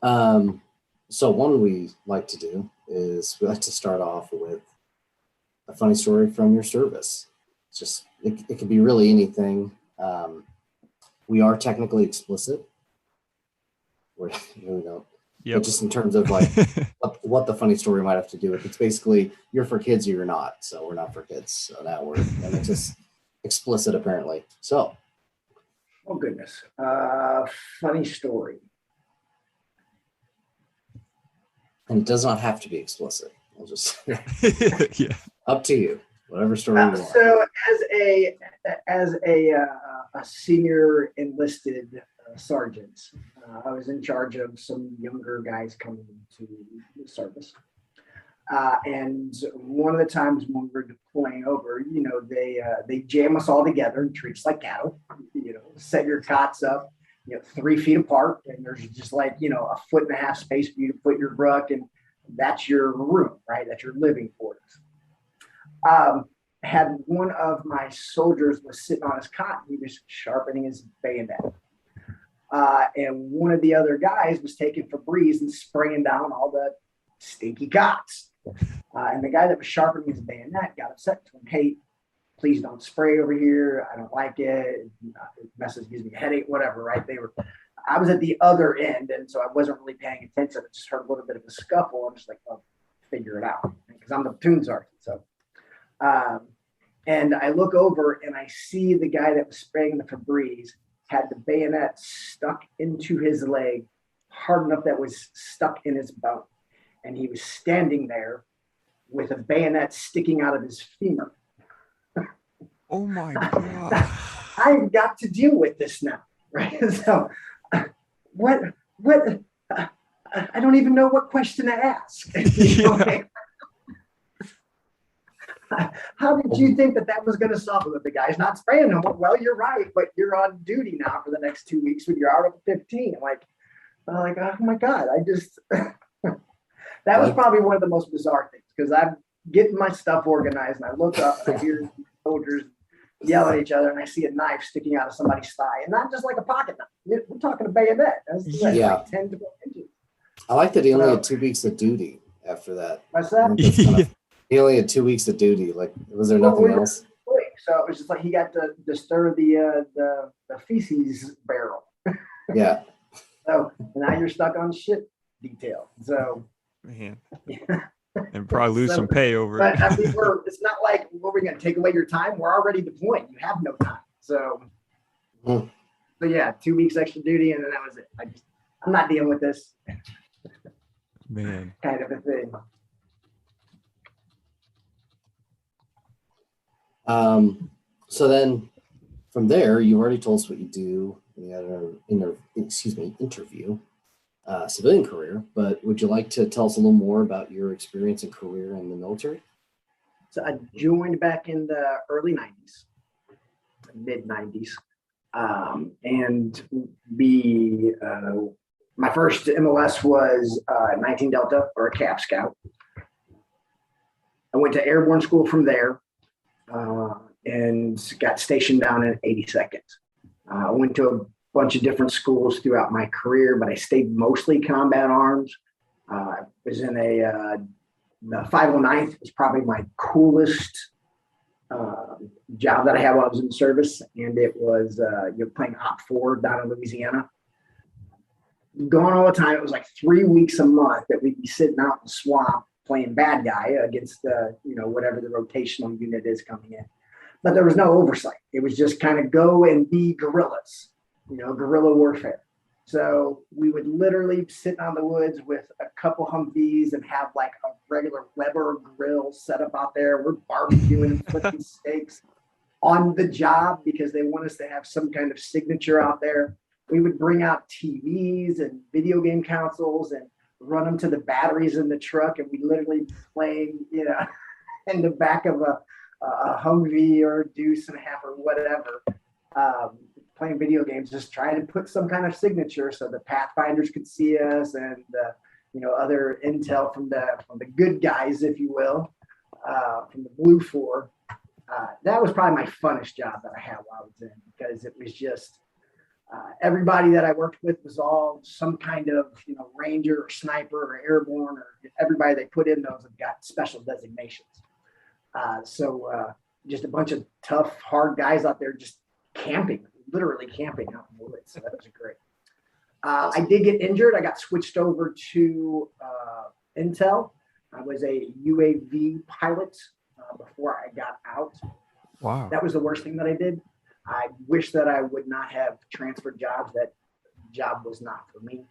So one we like to do is we like to start off with a funny story from your service. It's just it could be really anything. We are technically explicit. We're, we don't, but Yep. just in terms of like what the funny story might have to do with. It's basically you're for kids or you're not. So we're not for kids. So now and it's just explicit apparently. So Oh goodness. Funny story. and it does not have to be explicit. I'll just Yeah. up to you. Whatever story you want. So as a senior enlisted sergeant, I was in charge of some younger guys coming into the service. And one of the times when we were deploying over, they jam us all together and treat us like cattle. Set your cots up, 3 feet apart, and there's just like a 1.5 foot space for you to put your ruck, and that's your room, right? That's your living quarters. Had one of my soldiers was sitting on his cot, he was sharpening his bayonet. And one of the other guys was taking Febreze and spraying down all the stinky cots. And the guy that was sharpening his bayonet got upset to him. Hey, please don't spray over here. I don't like it. It gives me a headache, whatever, right? I was at the other end, and so I wasn't really paying attention. I just heard a little bit of a scuffle. I'm just like, oh, figure it out, because I'm the platoon sergeant. So, and I look over and I see the guy that was spraying the Febreze had the bayonet stuck into his leg, hard enough that was stuck in his bone. And he was standing there with a bayonet sticking out of his femur. Oh my God. I've got to deal with this now, right? So what, I don't even know what question to ask. Yeah. How did you think that was going to solve it? The guy's not spraying him. Well, you're right, but you're on duty now for the next 2 weeks when you're out of 15. I'm like, oh my God, that was probably one of the most bizarre things, because I'm getting my stuff organized and I look up and I hear soldiers yell at each other and I see a knife sticking out of somebody's thigh, and not just like a pocket knife. We're talking a bayonet. That's like 10 to 12 inches. I like that he only had 2 weeks of duty after that. What's that? He only had 2 weeks of duty. Like, was there nothing else? So it was just like he got to stir the feces barrel. Yeah. So now you're stuck on shit detail. So Man. And probably lose some pay over it. But I mean, it's not like we're going to take away your time. We're already deployed. You have no time. So, so yeah, 2 weeks extra duty, and then that was it. I'm not dealing with this. Man. Kind of a thing. So then from there, you already told us what you do in the interview, civilian career, but would you like to tell us a little more about your experience and career in the military? So I joined back in the early 90s, mid 90s. And my first MOS was 19 Delta, or a Cav Scout. I went to airborne school from there. And got stationed down in 82nd. I went to a bunch of different schools throughout my career, but I stayed mostly combat arms. I was in the 509th was probably my coolest job that I had while I was in the service, and it was playing Op 4 down in Louisiana. Going all the time, it was like 3 weeks a month that we'd be sitting out in the swamp playing bad guy against whatever the rotational unit is coming in. But there was no oversight. It was just kind of go and be guerrillas, guerrilla warfare. So we would literally sit on the woods with a couple Humvees and have like a regular Weber grill set up out there. We're barbecuing and flipping steaks on the job because they want us to have some kind of signature out there. We would bring out TVs and video game consoles and run them to the batteries in the truck, and we literally playing, in the back of a Humvee or a Deuce and a half or whatever, playing video games, just trying to put some kind of signature so the Pathfinders could see us, and other intel from the good guys, if you will, from the Blue Four. That was probably my funnest job that I had while I was in, because it was just Everybody that I worked with was all some kind of, ranger or sniper or airborne, or everybody they put in those have got special designations. So just a bunch of tough, hard guys out there just camping, literally camping out in the woods. So that was great. I did get injured. I got switched over to Intel. I was a UAV pilot before I got out. Wow. That was the worst thing that I did. I wish that I would not have transferred jobs. That job was not for me.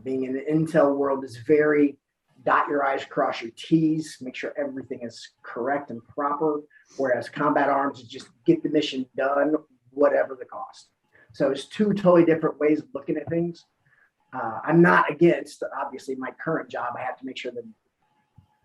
Being in the Intel world is very dot your I's, cross your T's, make sure everything is correct and proper. Whereas combat arms is just get the mission done, whatever the cost. So it's two totally different ways of looking at things. I'm not against, obviously, my current job. I have to make sure the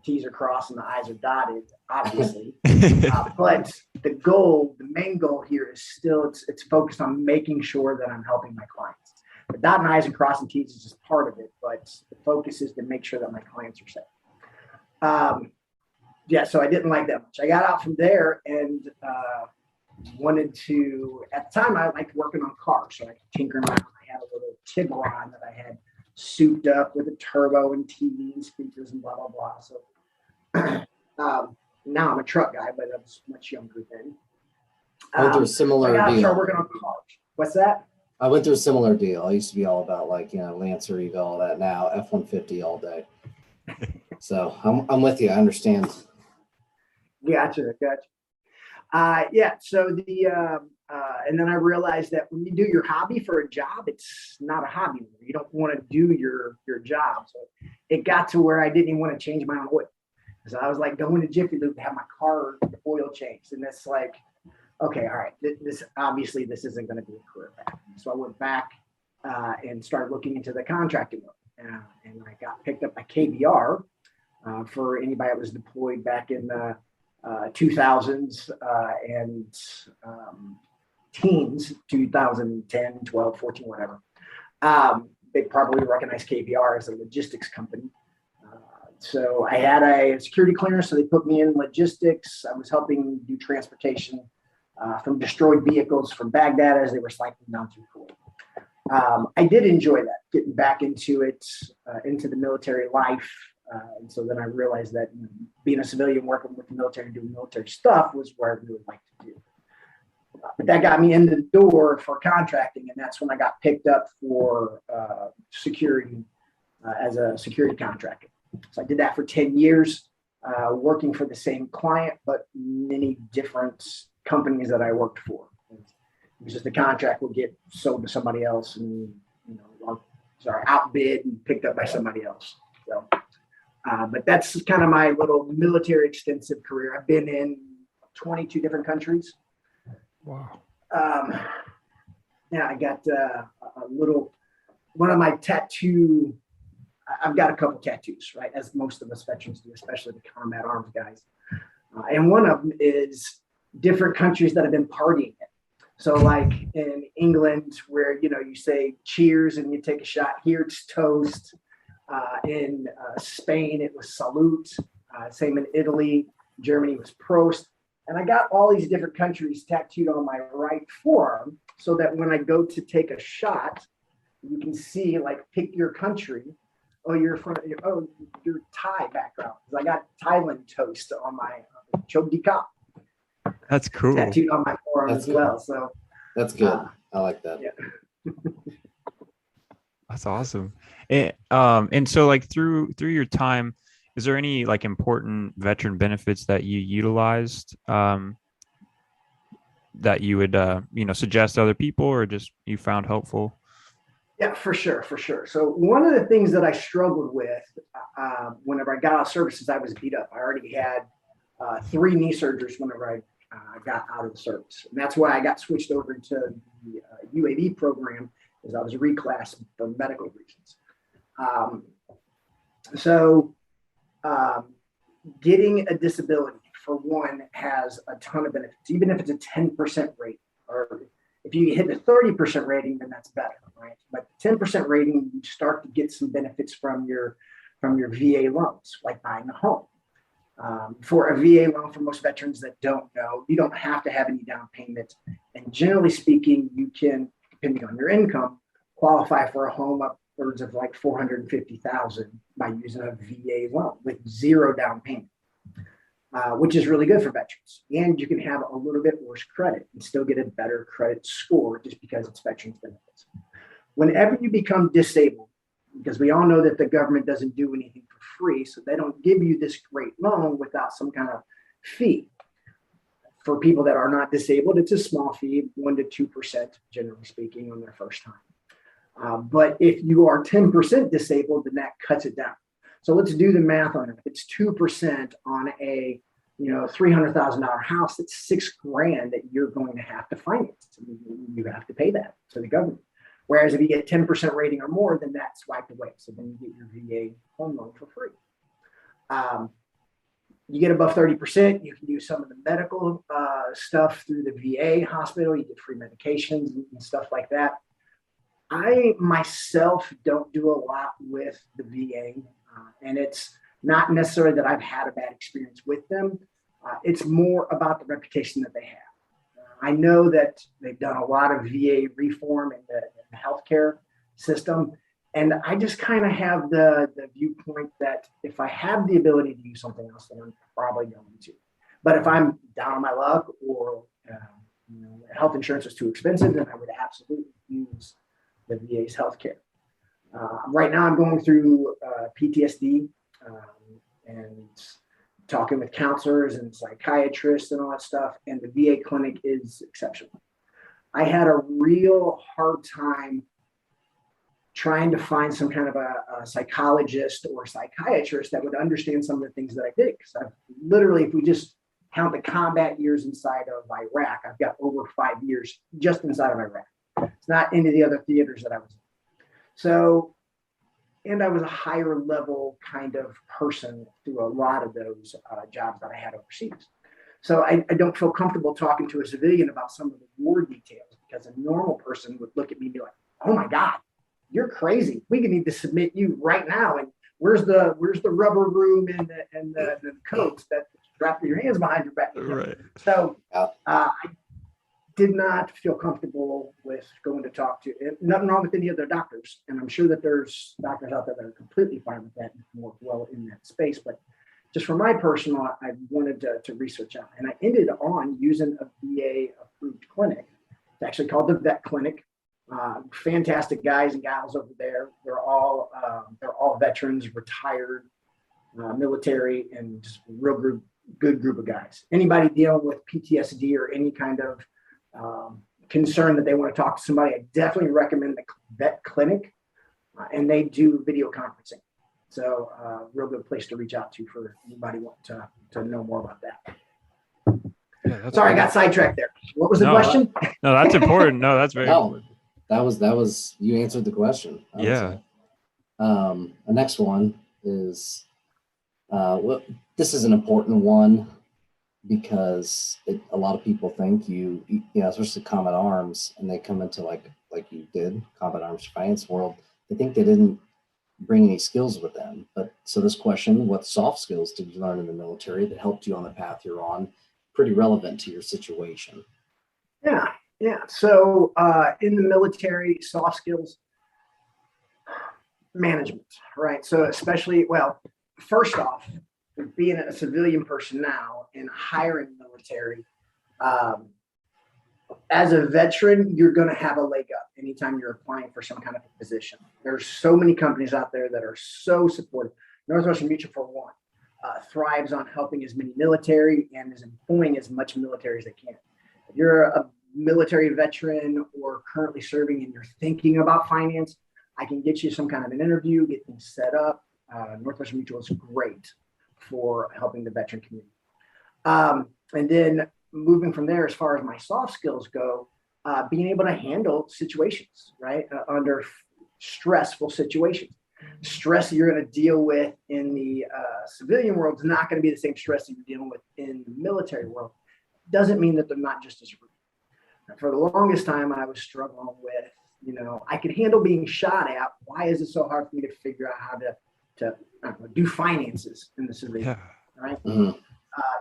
T's are crossed and the I's are dotted, obviously. But the main goal here is still, it's focused on making sure that I'm helping my clients. The dotting I's and crossing T's is just part of it, but the focus is to make sure that my clients are safe. So I didn't like that much. I got out from there and wanted to, at the time, I liked working on cars. So I could tinker around. I had a little Tiguan that I had souped up with a turbo and TV and speakers and blah, blah, blah. So now I'm a truck guy, but I was much younger then. I went through a similar I deal. started working on cars. What's that? I went through a similar deal. I used to be all about Lancer, Eagle, all that. Now F-150 all day. So I'm with you. I understand. Gotcha. So and then I realized that when you do your hobby for a job, it's not a hobby. You don't want to do your job. So it got to where I didn't even want to change my own oil. So I was like going to Jiffy Lube to have my car oil changed. And that's like, okay, all right, this obviously this isn't going to be a career path. So I went back and started looking into the contracting world. And I got picked up by KBR for anybody that was deployed back in the 2000s and teens, 2010, 12, 14, whatever. They probably recognize KBR as a logistics company. So I had a security clearance, so they put me in logistics. I was helping do transportation from destroyed vehicles from Baghdad as they were cycling down through Kuwait. I did enjoy that, getting back into it, into the military life. And so then I realized that being a civilian, working with the military and doing military stuff was where I really liked to do. But that got me in the door for contracting, and that's when I got picked up for security as a security contractor. So I did that for 10 years, working for the same client, but many different companies that I worked for. It was just the contract would get sold to somebody else and, outbid and picked up by somebody else. So, but that's kind of my little military extensive career. I've been in 22 different countries. Wow. I got one of my tattoo. I've got a couple tattoos, right? As most of us veterans do, especially the combat arms guys. And one of them is different countries that have been partying in. So like in England, where, you say cheers and you take a shot. Here it's toast. In Spain, it was salute. Same in Italy. Germany was prost. And I got all these different countries tattooed on my right forearm so that when I go to take a shot, you can see, like, pick your country. Oh, you're from, your Thai background. Because I got Thailand toast on my Chok Di Kap. That's cool. Tattooed on my forearm That's as well. So that's good. I like that. Yeah. That's awesome. And so, like, through your time, is there any like important veteran benefits that you utilized that you would suggest to other people, or just you found helpful? Yeah, for sure. So one of the things that I struggled with whenever I got out of service is I was beat up. I already had 3 knee surgeries whenever I got out of the service. And that's why I got switched over to the UAV program, because I was reclassed for medical reasons. Getting a disability, for one, has a ton of benefits, even if it's a 10% rating, or if you hit the 30% rating, then that's better, right? But 10% rating, you start to get some benefits from your VA loans, like buying a home. For a VA loan, for most veterans that don't know, you don't have to have any down payment. And generally speaking, you can depending on your income, qualify for a home upwards of like $450,000 by using a VA loan with 0 down payment, which is really good for veterans. And you can have a little bit worse credit and still get a better credit score just because it's veterans benefits. Whenever you become disabled, because we all know that the government doesn't do anything for free, so they don't give you this great loan without some kind of fee. For people that are not disabled, it's a small fee, 1% to 2%, generally speaking, on their first time. But if you are 10% disabled, then that cuts it down. So let's do the math on it. If it's 2% on a $300,000 house, that's $6,000 that you're going to have to finance. You have to pay that to the government. Whereas if you get 10% rating or more, then that's wiped away. So then you get your VA home loan for free. You get above 30%, you can do some of the medical stuff through the VA hospital. You get free medications and stuff like that. I myself don't do a lot with the VA, and it's not necessarily that I've had a bad experience with them. It's more about the reputation that they have. I know that they've done a lot of VA reform in the healthcare system. And I just kind of have the viewpoint that if I have the ability to use something else, then I'm probably going to. But if I'm down on my luck or health insurance is too expensive, then I would absolutely use the VA's healthcare. Right now, I'm going through PTSD and talking with counselors and psychiatrists and all that stuff. And the VA clinic is exceptional. I had a real hard time trying to find some kind of a psychologist or psychiatrist that would understand some of the things that I did. Because I've literally, if we just count the combat years inside of Iraq, I've got over 5 years just inside of Iraq. It's not into the other theaters that I was in. So, and I was a higher level kind of person through a lot of those jobs that I had overseas. So I don't feel comfortable talking to a civilian about some of the war details because a normal person would look at me and be like, oh my God, you're crazy. We need to submit you right now. And where's the rubber room and the coats that wrap your hands behind your back? Right. So I did not feel comfortable with going to talk to, nothing wrong with any of their doctors. And I'm sure that there's doctors out there that are completely fine with that and work well in that space. But just for my personal, I wanted to research out. And I ended on using a VA approved clinic. It's actually called the Vet Clinic. Fantastic guys and gals over there. They're all veterans, retired, military, and just real good group of guys. Anybody dealing with PTSD or any kind of concern that they want to talk to somebody, I definitely recommend the Vet Clinic, and they do video conferencing. So real good place to reach out to for anybody wanting to know more about that. Yeah, sorry, I got sidetracked there. What was the question? No, that's important. No, that's very important. That was you answered the question. Yeah. The next one is this is an important one because a lot of people think especially Combat Arms, and they come into like you did, Combat Arms Finance world, they think they didn't bring any skills with them. But so this question, what soft skills did you learn in the military that helped you on the path you're on? Pretty relevant to your situation. Yeah. So in the military, soft skills, management, right? So especially, first off, being a civilian person now and hiring military, as a veteran, you're going to have a leg up anytime you're applying for some kind of a position. There's so many companies out there that are so supportive. Northwestern Mutual, for one, thrives on helping as many military and is employing as much military as they can. If you're a military veteran or currently serving and you're thinking about finance, I can get you some kind of an interview, get things set up. Northwestern Mutual is great for helping the veteran community. And then moving from there, as far as my soft skills go, being able to handle situations, right? Under stressful situations. Stress you're going to deal with in the civilian world is not going to be the same stress that you're dealing with in the military world. Doesn't mean that they're not just as real. For the longest time, I was struggling with, I could handle being shot at. Why is it so hard for me to figure out how to do finances in the civilian? Yeah. Right. Mm-hmm.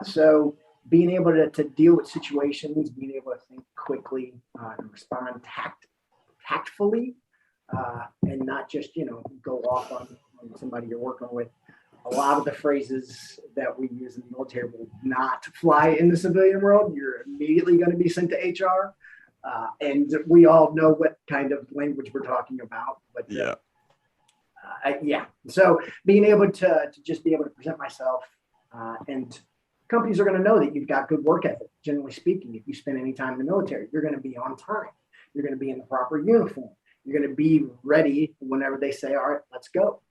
So being able to deal with situations, being able to think quickly and respond tactfully, and not just, go off on somebody you're working with. A lot of the phrases that we use in the military will not fly in the civilian world. You're immediately going to be sent to HR. And we all know what kind of language we're talking about. But yeah. So being able to just be able to present myself, and companies are going to know that you've got good work ethic. Generally speaking, if you spend any time in the military, you're going to be on time. You're going to be in the proper uniform. You're going to be ready whenever they say, all right, let's go.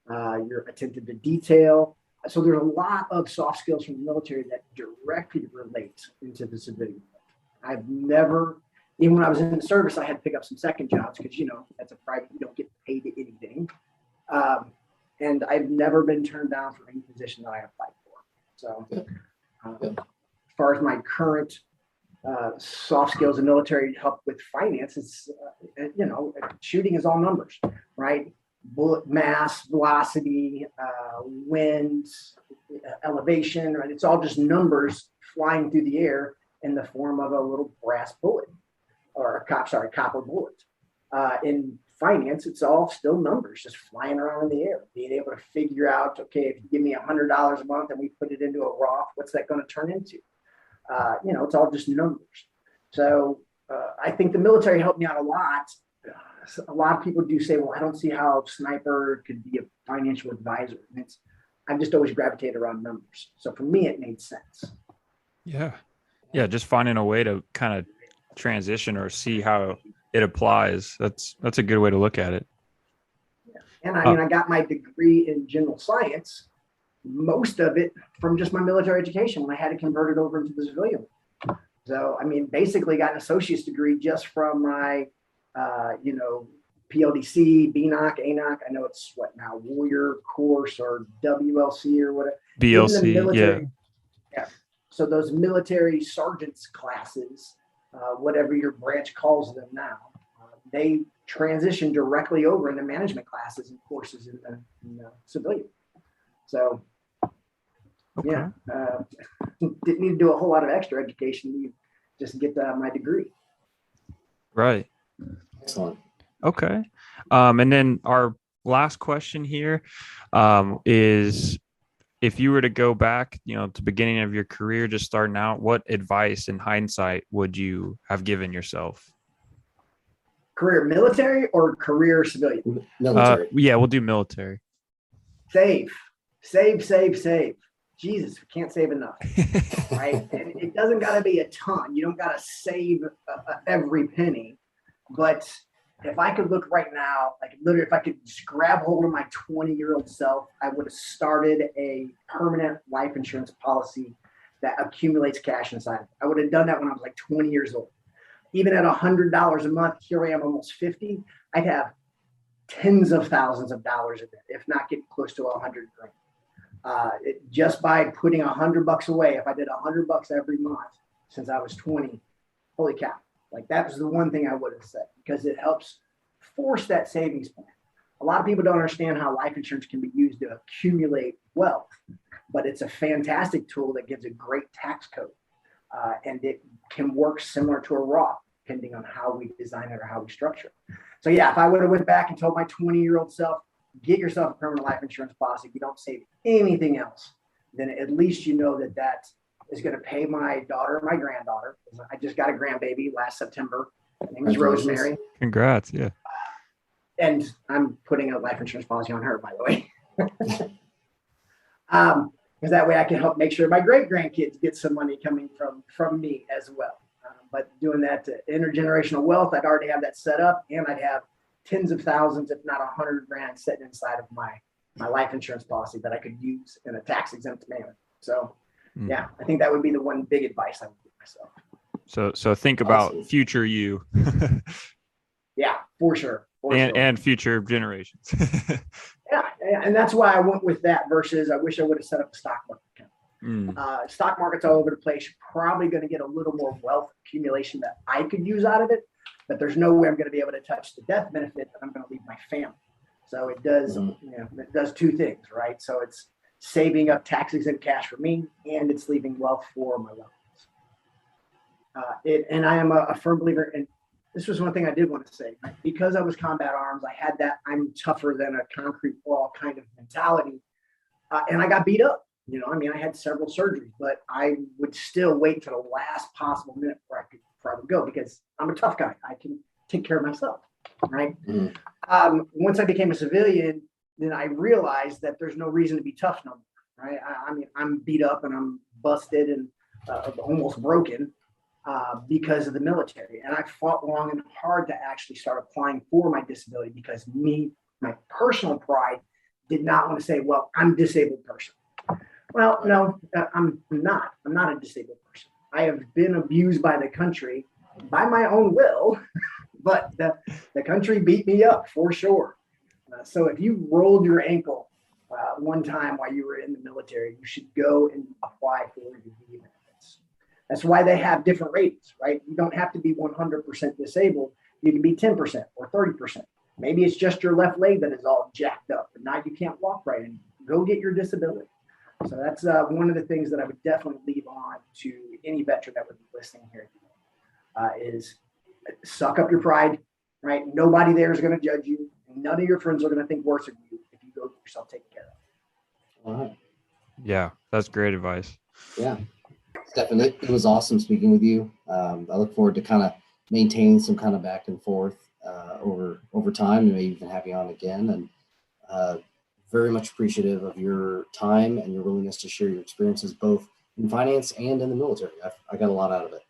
You're attentive to detail. So there's a lot of soft skills from the military that directly relate into the civilian world. I've never, even when I was in the service, I had to pick up some second jobs because, that's a private, you don't get paid anything. And I've never been turned down for any position that I applied for. So as far as my current soft skills in military help with finance, it's, shooting is all numbers, right? Bullet mass, velocity, wind, elevation, right? It's all just numbers flying through the air in the form of a little brass bullet or copper bullet. In finance, it's all still numbers just flying around in the air, being able to figure out, okay, if you give me $100 a month and we put it into a Roth, what's that going to turn into? It's all just numbers. So I think the military helped me out a lot. A lot of people do say, well, I don't see how a sniper could be a financial advisor. And I've just always gravitated around numbers. So for me, it made sense. Yeah. Just finding a way to kind of transition or see how it applies. That's a good way to look at it. Yeah. And I got my degree in general science, most of it from just my military education when I had to convert it over into the civilian. So, basically got an associate's degree just from my PLDC, BNOC, ANOC. I know it's what now, Warrior course or WLC or whatever. BLC, yeah. So those military sergeants classes, whatever your branch calls them now, they transition directly over into management classes and courses in the civilian. So, didn't need to do a whole lot of extra education to just get my degree. Right. Excellent. Okay. And then our last question here is, if you were to go back, to the beginning of your career, just starting out, what advice in hindsight would you have given yourself? Career military or career civilian? Military. We'll do military. Save. Jesus, we can't save enough, right? And it doesn't got to be a ton. You don't got to save every penny. But if I could look right now, like literally, if I could just grab hold of my 20-year-old self, I would have started a permanent life insurance policy that accumulates cash inside. I would have done that when I was like 20 years old. Even at $100 a month, here I am almost 50, I'd have tens of thousands of dollars in it, if not getting close to $100 grand. Just by putting $100 away, if I did $100 every month since I was 20, holy cow. Like that was the one thing I would have said, because it helps force that savings plan. A lot of people don't understand how life insurance can be used to accumulate wealth, but it's a fantastic tool that gives a great tax code. And it can work similar to a Roth, depending on how we design it or how we structure it. So yeah, if I would have went back and told my 20-year-old self, get yourself a permanent life insurance policy, if you don't save anything else, then at least you know that is going to pay my daughter and my granddaughter. I just got a grandbaby last September. Her name is Rosemary. Congrats. Yeah. And I'm putting a life insurance policy on her, by the way. Because that way I can help make sure my great grandkids get some money coming from me as well. But doing that to intergenerational wealth, I'd already have that set up, and I'd have tens of thousands, if not $100 grand, sitting inside of my life insurance policy that I could use in a tax exempt manner. So, yeah, I think that would be the one big advice I would give myself. So think about future you. Yeah, for sure. And future generations. Yeah, and that's why I went with that versus I wish I would have set up a stock market account. Stock market's all over the place. You're probably going to get a little more wealth accumulation that I could use out of it, but there's no way I'm going to be able to touch the death benefit that I'm going to leave my family. So it does, it does two things, right? So it's saving up tax exempt cash for me, and it's leaving wealth for my loved ones. And I am a firm believer in this was one thing I did want to say. Right? Because I was combat arms, I had that I'm tougher than a concrete wall kind of mentality. And I got beat up. You know, I mean, I had several surgeries, but I would still wait to the last possible minute where I would go because I'm a tough guy. I can take care of myself, right? Mm-hmm. Once I became a civilian, then I realized that there's no reason to be tough no more, right? I mean, I'm beat up and I'm busted and almost broken because of the military. And I fought long and hard to actually start applying for my disability because my personal pride did not want to say, well, I'm a disabled person. Well, no, I'm not. I'm not a disabled person. I have been abused by the country by my own will, but the country beat me up for sure. So if you rolled your ankle one time while you were in the military, you should go and apply for your VA benefits. That's why they have different ratings, right? You don't have to be 100% disabled. You can be 10% or 30%. Maybe it's just your left leg that is all jacked up, and now you can't walk right anymore. Go get your disability. So that's one of the things that I would definitely leave on to any veteran that would be listening here is suck up your pride, right? Nobody there is going to judge you. None of your friends are going to think worse of you if you go get yourself taken care of. All right. Yeah, that's great advice. Yeah, definitely. It was awesome speaking with you. I look forward to kind of maintaining some kind of back and forth over time, and maybe even have you on again. And very much appreciative of your time and your willingness to share your experiences both in finance and in the military. I got a lot out of it.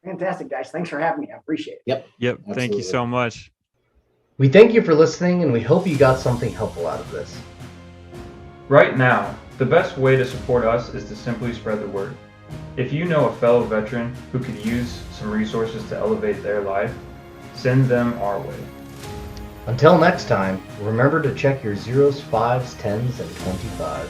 Fantastic, guys. Thanks for having me. I appreciate it. Yep. Thank you Absolutely. so much. We thank you for listening, and we hope you got something helpful out of this. Right now, the best way to support us is to simply spread the word. If you know a fellow veteran who could use some resources to elevate their life, send them our way. Until next time, remember to check your 0s, 5s, 10s, and 25s.